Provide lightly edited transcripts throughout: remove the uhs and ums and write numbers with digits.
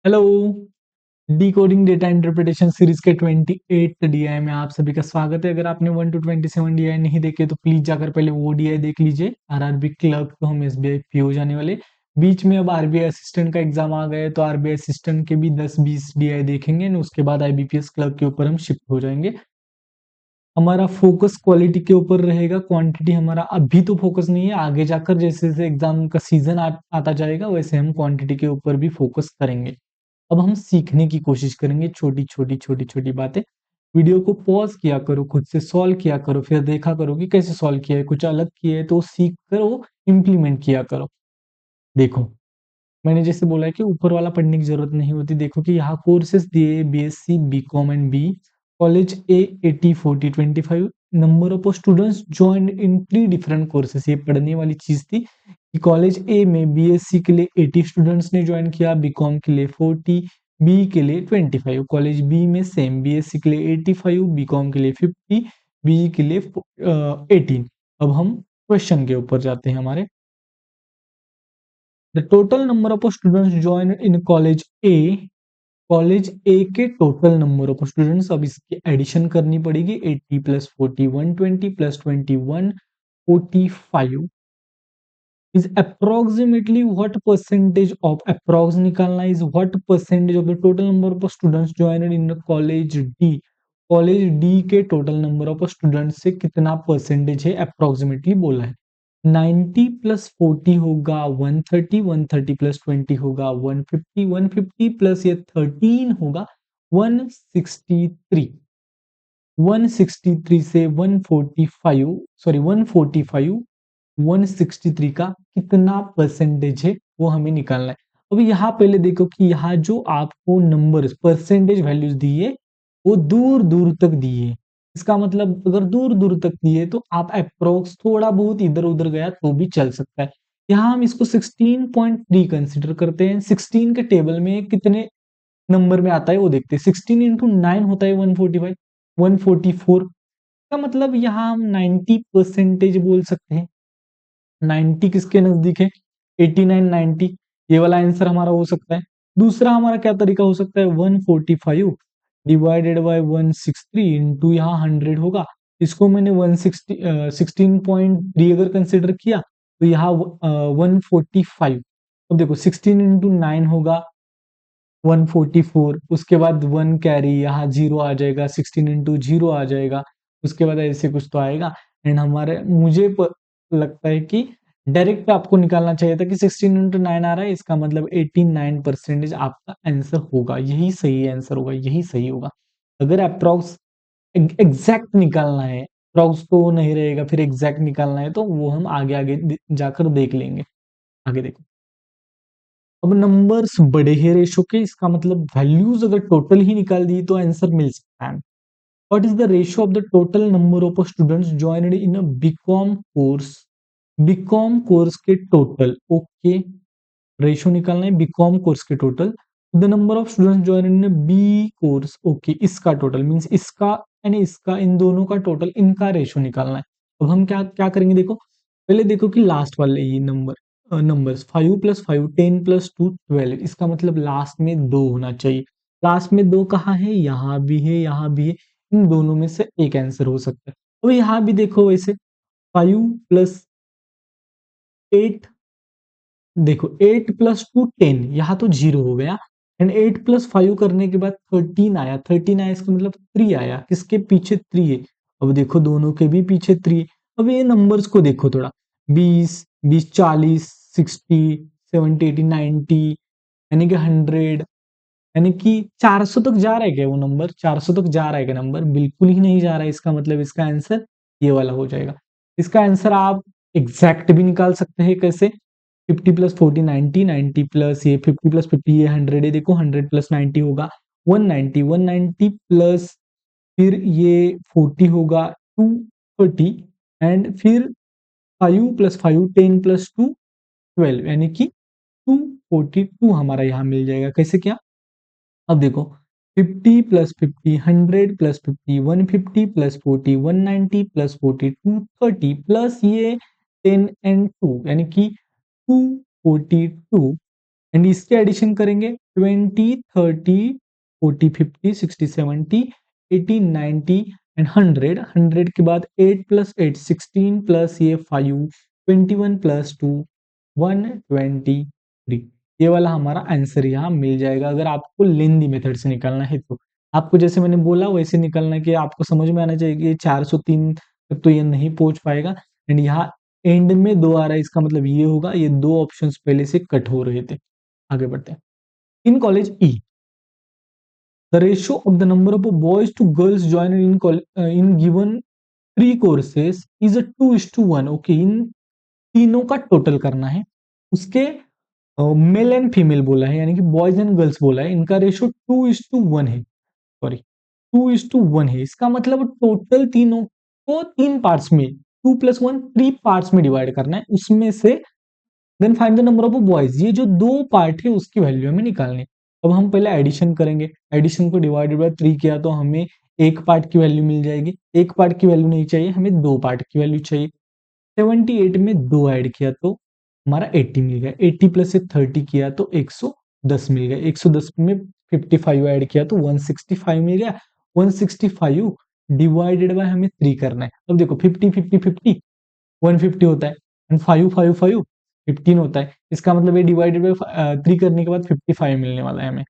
Hello. Decoding data interpretation series के 28th DI में आप सभी का स्वागत है। अगर आपने 1 to 27 डीआई नहीं देखे तो प्लीज जाकर पहले वो डीआई देख लीजिए। आरआरबी क्लर्क तो हम एसबीआई पीओ जाने वाले। बीच में अब आरबीआई असिस्टेंट का एग्जाम आ गया है तो आरबीआई असिस्टेंट के भी 10-20 डीआई देखेंगे और उसके बाद आईबीपीएस क्लर्क के ऊपर हम शिफ्ट हो जाएंगे। हमारा फोकस क्वालिटी के ऊपर रहेगा, क्वांटिटी हमारा अभी तो फोकस नहीं है। आगे जाकर जैसे जैसे एग्जाम का सीजन आता जाएगा वैसे हम क्वांटिटी के ऊपर भी फोकस करेंगे। अब हम सीखने की कोशिश करेंगे छोटी छोटी बातें। वीडियो को पॉज किया करो, खुद से सॉल्व किया करो, फिर देखा करो कि कैसे सॉल्व किया है। कुछ अलग किया है तो सीख कर वो इम्प्लीमेंट किया करो। देखो, मैंने जैसे बोला है कि ऊपर वाला पढ़ने की जरूरत नहीं होती। देखो कि यहाँ कोर्सेज दिए BSc BCom and B. College A 80 40 25। Number of students join in 3 different courses. ये पढ़ने वाली चीज थी कि कॉलेज ए में बीएससी के लिए 80 स्टूडेंट्स ने ज्वाइन किया, बीकॉम के लिए 40, बी के लिए 25। कॉलेज बी में सेम, बीएससी के लिए 85, बीकॉम के लिए 50, बी के लिए 18। अब हम क्वेश्चन के ऊपर जाते हैं हमारे। The total number of students join in college A. College A के टोटल नंबर ऑफ स्टूडेंट्स, अब इसकी एडिशन करनी पड़ेगी। 80 plus 40 120 plus 21 45 is approximately what percentage of approx निकालना is what percentage of the total number of students joined in the college D। College D के total number of students से कितना percentage है approximately बोला है। 90 plus 40 होगा 130, 130 plus 20 होगा 150, 150 plus ये 13 होगा 163। 163 से 145 सॉरी 145 163 का कितना परसेंटेज है वो हमें निकालना है। अब यहाँ पहले देखो कि यहाँ जो आपको नंबर परसेंटेज वैल्यूज दिए वो दूर दूर तक दिए। इसका मतलब अगर दूर दूर तक दिए तो आप अप्रोक्स थोड़ा बहुत इधर उधर गया तो भी चल सकता है। यहाँ हम इसको 16.3 कंसिडर करते हैं। 16 के टेबल में कितने नंबर में आता है वो देखते हैं। 16 इंटू 9 होता है 145, 144 का मतलब यहाँ हम 90% बोल सकते हैं। 90 किसके नजदीक है? 89 90। ये वाला आंसर हमारा हो सकता है। दूसरा हमारा क्या तरीका हो सकता है? 145 डिवाइडेड बाय 163 इंटू यहाँ 100 होगा। इसको मैंने 160 16.3 अगर कंसिडर किया तो यहाँ 145। अब देखो 16 इंटू 9 होगा 144। उसके बाद 1 कैरी यहाँ 0 आ जाएगा, 16 इंटू 0 आ जाएगा। उसके बाद ऐसे कुछ तो आएगा। एंड हमारे मुझे लगता है कि डायरेक्ट आपको निकालना चाहिए था कि 16 इंटू 9 आ रहा है, इसका मतलब 89% आपका आंसर होगा। यही सही आंसर होगा, यही सही होगा। अगर अप्रोक्स एग्जैक्ट निकालना है, अप्रोक्स तो नहीं रहेगा, फिर एग्जैक्ट निकालना है तो वो हम आगे आगे जाकर देख लेंगे। आगे देखो, अब नंबर्स बड़े हैं रेशो के, इसका मतलब वैल्यूज अगर टोटल ही निकाल दी तो आंसर मिल सकता है। What is the ratio of the total number of students joined in a BCom course? BCom course के टोटल, ओके, रेशियो निकालना है बीकॉम कोर्स के total. The number of students join in B course, okay, इसका total means इसका यानी इसका, इन दोनों का टोटल, इनका रेशियो निकालना है। अब हम क्या क्या करेंगे, देखो पहले देखो कि लास्ट वाले ये नंबर्स 5 प्लस 5 10 प्लस 2 12, इसका मतलब लास्ट में 2 होना चाहिए। लास्ट में 2 कहाँ है? यहाँ भी है, यहाँ भी है। इन दोनों में से एक आंसर हो सकता है। तो यहाँ भी देखो वैसे 5 प्लस 8, देखो 8 प्लस 2 10, यहाँ तो 0 हो गया। एंड 8 प्लस 5 करने के बाद 13 आया, 13 आया इसका मतलब 3 आया। किसके पीछे? 3 है। अब देखो दोनों के भी पीछे 3 है। अब ये नंबर्स को देखो थोड़ा, 20 20 40 60 70 80 90 यानी कि 100, यानी कि 400 तक जा रहा है क्या वो नंबर? 400 तक जा रहा है क्या नंबर? बिल्कुल ही नहीं जा रहा है। इसका मतलब इसका आंसर ये वाला हो जाएगा। इसका आंसर आप एग्जैक्ट भी निकाल सकते हैं। कैसे? 50 प्लस 40 90, 90 प्लस ये 50 प्लस 50 ये 100 है। देखो 100 प्लस 90 होगा 190, 190 प्लस फिर ये 40 होगा 230, एंड फिर 5 प्लस 5 10 प्लस 2 12, यानी कि 242 हमारा यहाँ मिल जाएगा। कैसे क्या? अब देखो 50 plus 50 100 plus 50 150 plus 40 190 plus 40 230 plus ये 10 एंड 2, यानी कि 242 एंड इसके एडिशन करेंगे 20, 30, 40, 50, 60, 70, 80, 90 एंड 100। 100 के बाद 8 प्लस 8 16 प्लस ये 5 21 प्लस 2 123। ये वाला हमारा आंसर यहाँ मिल जाएगा अगर आपको लेंदी मेथड से निकालना है तो। आपको जैसे मैंने बोला वैसे निकालना है कि आपको समझ में आना चाहिए कि 403 तक तो ये नहीं पहुंच पाएगा। एंड यहाँ एंड में 2 आ रहा है, इसका मतलब ये होगा ये 2 ऑप्शंस पहले से कट हो रहे थे। आगे बढ़ते हैं। In college E the ratio of the number of boys to girls join in given 3 courses is a 2:1। Okay, इन तीनों का टोटल करना है। उसके मेल एंड फीमेल बोला है, यानी कि बॉयज एंड गर्ल्स बोला है, इनका रेशियो 2:1 है। सॉरी, 2:1 है। इसका मतलब टोटल तीनों को 3 पार्ट्स में 2 + 1 3 पार्ट्स में डिवाइड करना है। उसमें से then find the number of boys, ये जो 2 पार्ट है उसकी वैल्यू हमें निकालनी है। अब हम पहले एडिशन करेंगे। एडिशन को डिवाइडेड बाय 3 किया तो हमें एक पार्ट की वैल्यू मिल जाएगी। एक पार्ट की वैल्यू नहीं चाहिए, हमें 2 पार्ट की वैल्यू चाहिए। 78 में 2 ऐड किया तो हमारा 80 मिल गया। 80 प्लस से 30 किया तो 110 मिल गया। 110 में 55 ऐड किया तो 165 मिल गया। 165 डिवाइडेड बाय हमें 3 करना है। अब देखो 50 50 50 150 होता है एंड 5 5 5 15 होता है। इसका मतलब ये डिवाइडेड बाय 3 करने के बाद 55 मिलने वाला है हमें।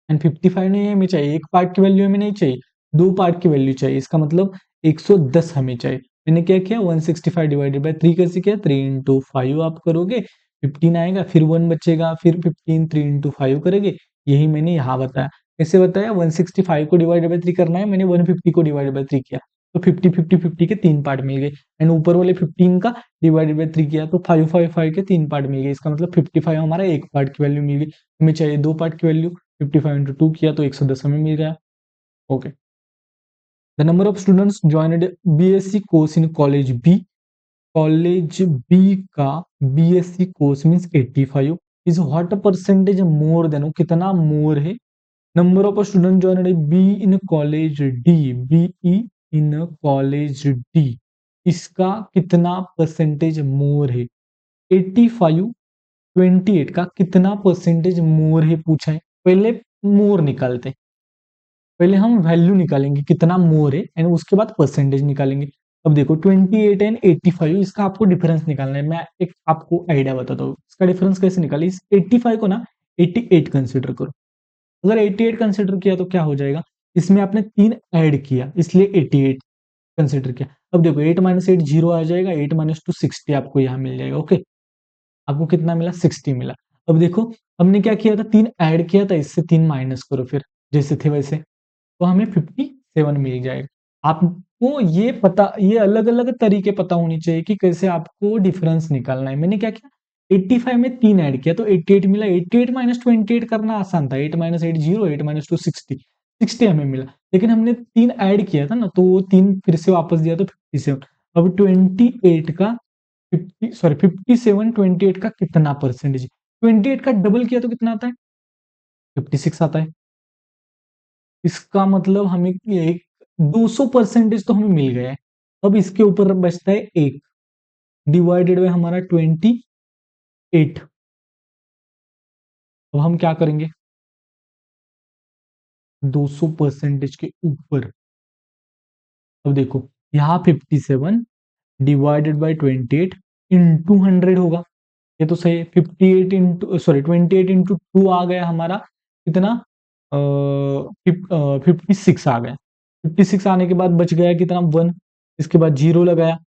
एंड 55 नहीं हमें चाहिए, एक पार्ट की वैल्यू हमें नहीं चाहिए, 2 पार्ट की वैल्यू चाहिए। इसका मतलब 110 हमें चाहिए। मैंने क्या किया 165 डिवाइडेड बाय 3 कैसे किया, 3 इंटू 5 आप करोगे 15 आएगा, फिर 1 बचेगा, फिर 15 3 इंटू 5 करेंगे। यही मैंने यहाँ बताया। कैसे बताया, 165 को डिवाइडेड बाय 3 करना है, मैंने 150 को डिवाइडेड बाय 3 किया तो 50 50 50 के 3 पार्ट मिल गए। एंड ऊपर वाले 15 का डिवाइडेड बाय 3 किया तो 5 5 5 के 3 पार्ट मिल गए। इसका मतलब 55 हमारा एक पार्ट की वैल्यू मिल गई। हमें चाहिए 2 पार्ट की वैल्यू। 55 इंटू 2 किया तो 110 हमें मिल गया। Okay, the number of students joined BSc course in college B. College B का BSc course means 85 is what percentage more than, कितना मोर है। Number of student joined B in college D, B E in college D, इसका कितना percentage मोर है। 85 28 का कितना percentage मोर है पूछा है। पहले मोर निकालते हैं, पहले हम वैल्यू निकालेंगे कितना मोर है एंड उसके बाद परसेंटेज निकालेंगे। अब देखो 28 एंड 85, इसका आपको डिफरेंस निकालना है। मैं एक आपको आइडिया बताता हूँ इसका डिफरेंस कैसे निकाले। इस 85 को ना 88 कंसिडर करो। अगर 88 कंसिडर किया तो क्या हो जाएगा, इसमें आपने 3 ऐड किया इसलिए 88 कंसिडर किया। अब देखो 8 - 8 0 आ जाएगा, 8 - 2 60 आपको यहाँ मिल जाएगा। ओके, आपको कितना मिला 60 मिला। अब देखो हमने क्या किया था, 3 ऐड किया था, इससे 3 माइनस करो फिर जैसे थे वैसे, तो हमें 57 मिल जाएगा। आपको ये पता, ये अलग-अलग तरीके पता होनी चाहिए कि कैसे आपको डिफरेंस निकालना है। मैंने क्या किया 85 में 3 ऐड किया तो 88 मिला। 88 - 28 करना आसान था। 8 - 8 0, 8 - 2 60, 60 हमें मिला। लेकिन हमने 3 ऐड किया था ना तो वो 3 फिर से वापस दिया तो 57। अब 28 का 57 28 का कितना परसेंटेज, 28 का डबल किया तो कितना आता है 56 आता है। इसका मतलब हमें एक 200% तो हमें मिल गया है। अब इसके ऊपर बचता है 1 डिवाइडेड बाय हमारा 28। अब हम क्या करेंगे 200% के ऊपर। अब देखो यहाँ 57 डिवाइडेड बाय 28 इंटू 100 होगा। ये तो सही है। 58 इंटू 2 आ गया हमारा कितना 56 आ गया। 56 आने के बाद बच गया कितना 1, इसके बाद 0 लगाया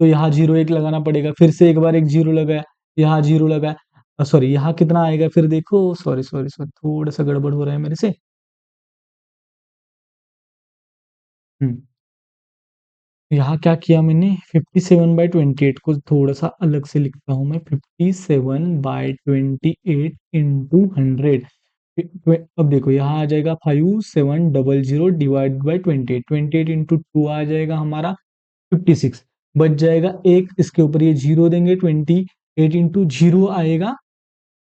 तो यहाँ 0 1 लगाना पड़ेगा, फिर से एक बार एक 0 लगाया, यहाँ 0 लगाया, सॉरी यहाँ कितना आएगा फिर देखो, सॉरी सॉरी सॉरी थोड़ा सा गड़बड़ हो रहा है मेरे से। यहाँ क्या किया मैंने 57/28 को थोड़ा सा अलग से लिखता हूँ मैं। 57/28 इंटू 100। अब देखो यहाँ आ जाएगा 5700 डिवाइड बाई 28, 28 इंटू 2 आ जाएगा हमारा 56। बच जाएगा एक, इसके ऊपर ये जीरो देंगे, 28 इंटू जीरो आएगा,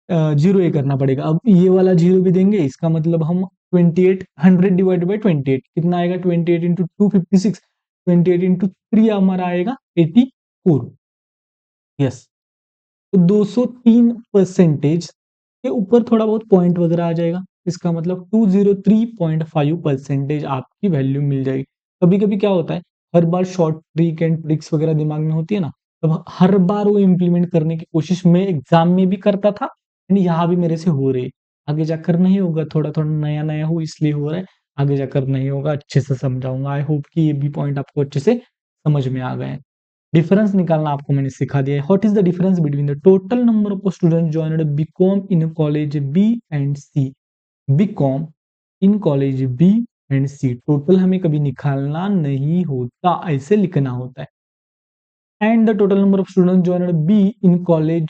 जीरो ये करना पड़ेगा। अब ये वाला जीरो भी देंगे, इसका मतलब हम 28 100 डिवाइड बाई 28 कितना आएगा 28 इंटू 2 56, 28 इंटू 3 हमारा आएगा 84। यस, तो 203% के ऊपर थोड़ा बहुत पॉइंट वगैरह आ जाएगा। इसका मतलब 203.5% आपकी वैल्यू मिल जाएगी। कभी-कभी क्या होता है, हर बार शॉर्ट ट्रिक एंड ट्रिक्स वगैरह दिमाग में होती है ना, तब हर बार वो इम्प्लीमेंट करने की कोशिश मैं एग्ज़ाम में भी करता था एंड यहाँ भी मेरे से हो रही है। आगे जाकर नहीं होगा, थोड़ा-थोड़ा नया-नया हो इसलिए हो रहा है, आगे जाकर नहीं होगा, अच्छे से समझाऊँगा। आई होप कि ये भी पॉइंट आपको अच्छे से समझ में आ गए हैं। डिफरेंस निकालना आपको मैंने सिखा दिया है। What is the difference between the total number of student joined BCom in college B and C? BCom in college B and C, total हमें कभी निकालना नहीं होता, ऐसे लिखना होता है। And the total number of student joined B in college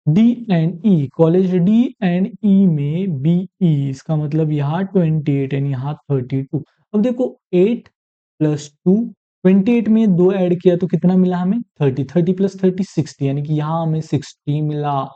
D and E, college D and E में बी ई, इसका मतलब यहाँ 28 एंड यहाँ 32। अब देखो 8 प्लस 2, 28 में 2 ऐड किया तो कितना मिला हमें 30, 30 प्लस 30 60, यानी कि यहाँ हमें 60 मिला।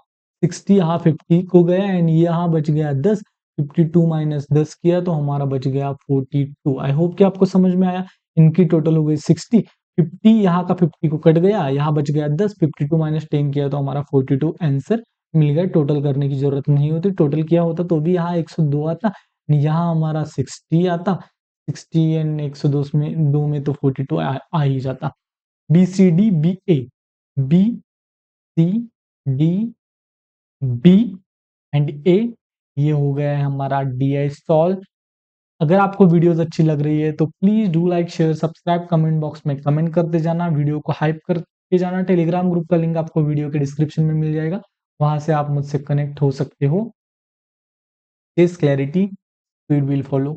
60 यहाँ 50 को गया एंड यहाँ बच गया 10। 52 माइनस 10 किया तो हमारा बच गया 42। आई होप कि आपको समझ में आया। इनकी टोटल हो गई 60, 50 यहाँ का 50 को कट गया, यहाँ बच गया 10, 52 माइनस 10 किया तो हमारा 42 आंसर मिल गया। टोटल करने की जरूरत नहीं होती, टोटल किया होता तो भी यहाँ 102 आता, यहाँ हमारा 60 आता। 60 एंड 102 में 2 में तो 42 आ ही जाता। B C D B A, B C D B and A, ये हो गया है हमारा डी आई सॉल्व। अगर आपको वीडियोस अच्छी लग रही है तो please do like share subscribe, comment box में कमेंट करते जाना, वीडियो को हाइप करके जाना। टेलीग्राम ग्रुप का लिंक आपको वीडियो के डिस्क्रिप्शन में मिल जाएगा, वहां से आप मुझसे कनेक्ट हो सकते हो। Chase clarity speed will follow,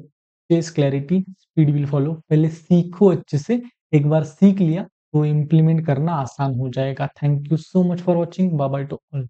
chase clarity speed will follow. पहले सीखो अच्छे से, एक बार सीख लिया तो इम्प्लीमेंट करना आसान हो जाएगा। Thank you so much for watching, bye bye to all.